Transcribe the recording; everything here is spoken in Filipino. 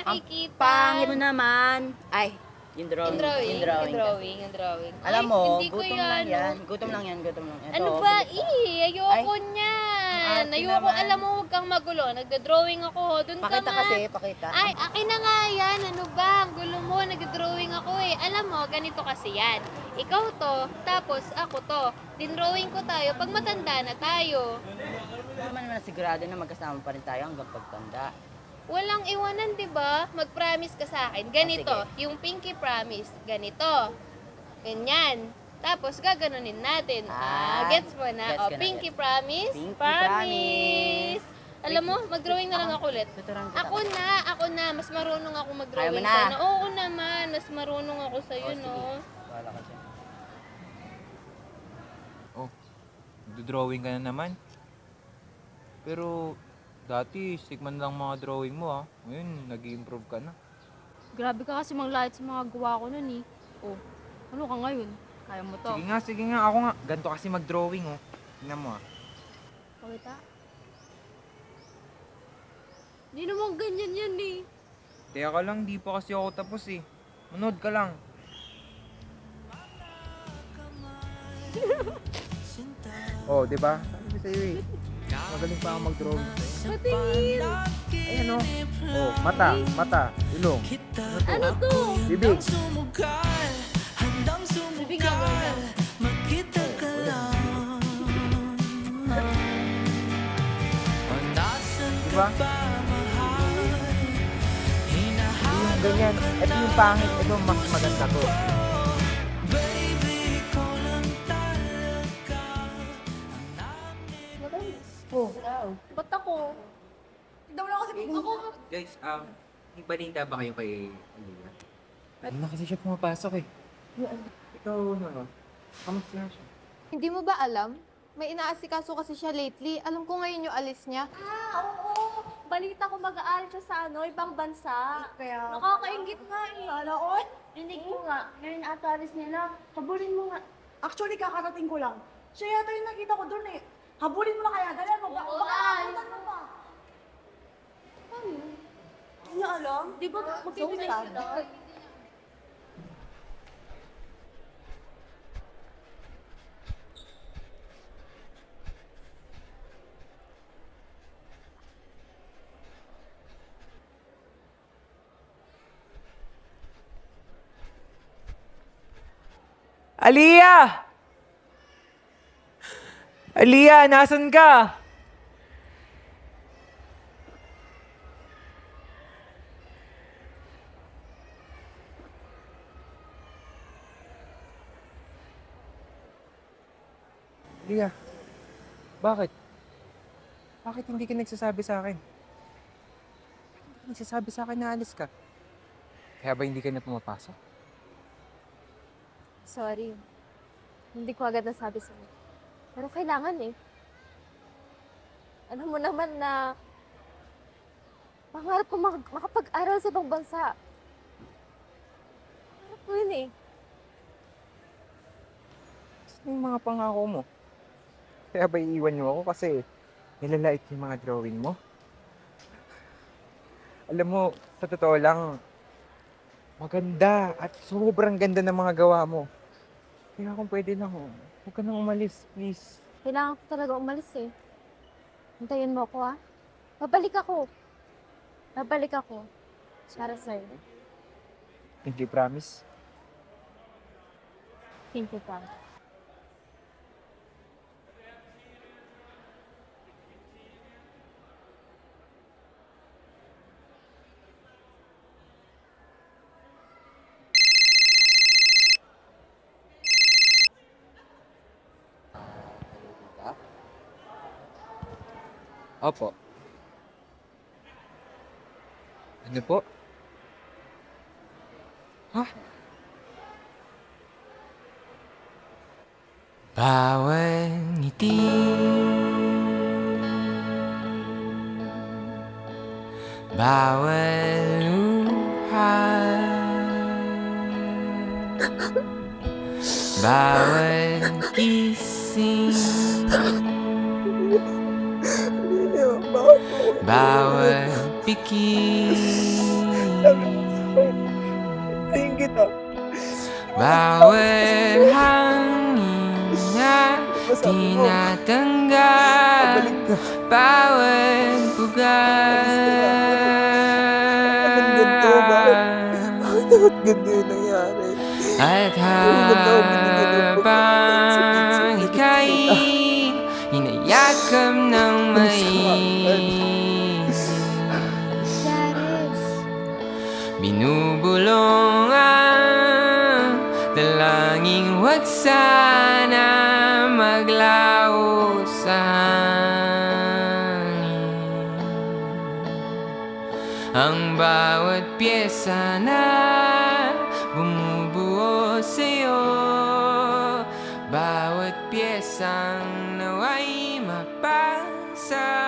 nakikita. Pangit mo naman. Ay, yung drawing. Yung drawing. Alam Ay, mo, hindi ko gutom lang yan, yan. oh. Gutom lang yan. Ito, Ano ba? bilis. Ayoko Ay, niyan. arte Ayoko, naman. alam mo, huwag kang magulo. Nagda-drawing ako. Doon ka Pakita nga. kasi, pakita. Ay, akin na nga yan. Ano ba? Ang gulo mo. Nagda-drawing ako eh. Alam mo, ganito kasi yan. Ikaw to, tapos ako to. Din-drawing ko tayo pag matanda na tayo. Naman naman sigurado na magkasama pa rin tayo hanggang pagtanda. Walang iwanan, di ba? Mag-promise ka sa akin. Ganito, sige. yung pinky promise. Ganito. Ganyan. Tapos, gaganunin natin. Gets mo na? Gets O, ko na, pinky gets. promise. Pinky Promise. Alam mo, mag-drawing na lang ako ulit. Tuturuan kita. Ako na. Mas marunong ako mag-drawing. Ayaw mo na? Sana. Oo naman. Mas marunong ako sa'yo, sige. no? Wala ka dyan. Oh, drawing ka na naman. Pero dati, stigman lang mga drawing mo ah. Ngayon, nag-i-improve ka na. Grabe ka kasi manglait sa mga gawa ko nun eh. Oh, ano ka ngayon? Kaya mo to. Sige nga, ako nga. Ganto kasi mag-drawing oh. Tingnan mo ah. Pakita. Hindi naman ganyan yan eh. Teka ka lang, di pa kasi ako tapos eh. Manood ka lang. Oh, di ba? Sabi ko sa'yo eh. Magaling pa ako mag-drawing sa'yo. Patingin! Ayan oh. Oh, mata, ilong. Ano to? Bibig. Bibig nga ba? Di ba? Yung ganyan. Ito yung pangit. Ito mas maganda to. Oh, ba't ako? Daw lang kasi ako. Guys, may balita ba kayo kay Alina? Ano na kasi siya pumapasok eh. Ikaw, ano? Kamusta na siya? Hindi mo ba alam? May inaasikaso kasi siya lately. Alam ko ngayon yung alis niya. Oo. Balita ko mag-aaral siya sa ibang bansa. Kaya... Nakakaingit nga eh. Sana all. Rinig ko nga, ngayon ata alis nila. Habulin mo nga. Actually, kakarating ko lang. Siya yata yung nakita ko doon eh. Habulin mo na kaya, dala mo. Oo, Baka ay. abutan mo pa. Hindi niya alam. Di ba magkibigay sad. sila? Aliyah! Aliyah, nasan ka? Aliyah, bakit? Bakit hindi ka nagsasabi sa akin? Bakit hindi ka nagsasabi sa akin na alis ka? Kaya ba hindi ka na pumapasok? Sorry. Hindi ko agad nasabi sa'yo. Pero kailangan eh. Alam mo naman na pangarap ko makapag-aral sa ibang bansa. Pangarap ko yun eh. Ano yung mga pangako mo? Kaya ba iiwan niyo ako kasi nilalait yung mga drawing mo? Alam mo, sa totoo lang, maganda at sobrang ganda ng mga gawa mo. Kaya kung pwede lang, huwag ka nang umalis, please. Kailangan ko talaga umalis eh. Hintayin mo ako ah. Babalik ako. Babalik ako. Para sa'yo. Hindi promise. Thank you, Pam. Opo. Ano po? Ha? Bawat ngiti bawat luha bawat gising bawat pikir Bawat hangin na tinatanggap, bawat Bakit ganito yung nangyari? at habang ika'y hinayakap ng mais, binubulong ang dalangin, huwag sana maglaho sa hangin. Ang bawat pyesa na bumubuo sa'yo, bawat pyesang nawa'y mapasa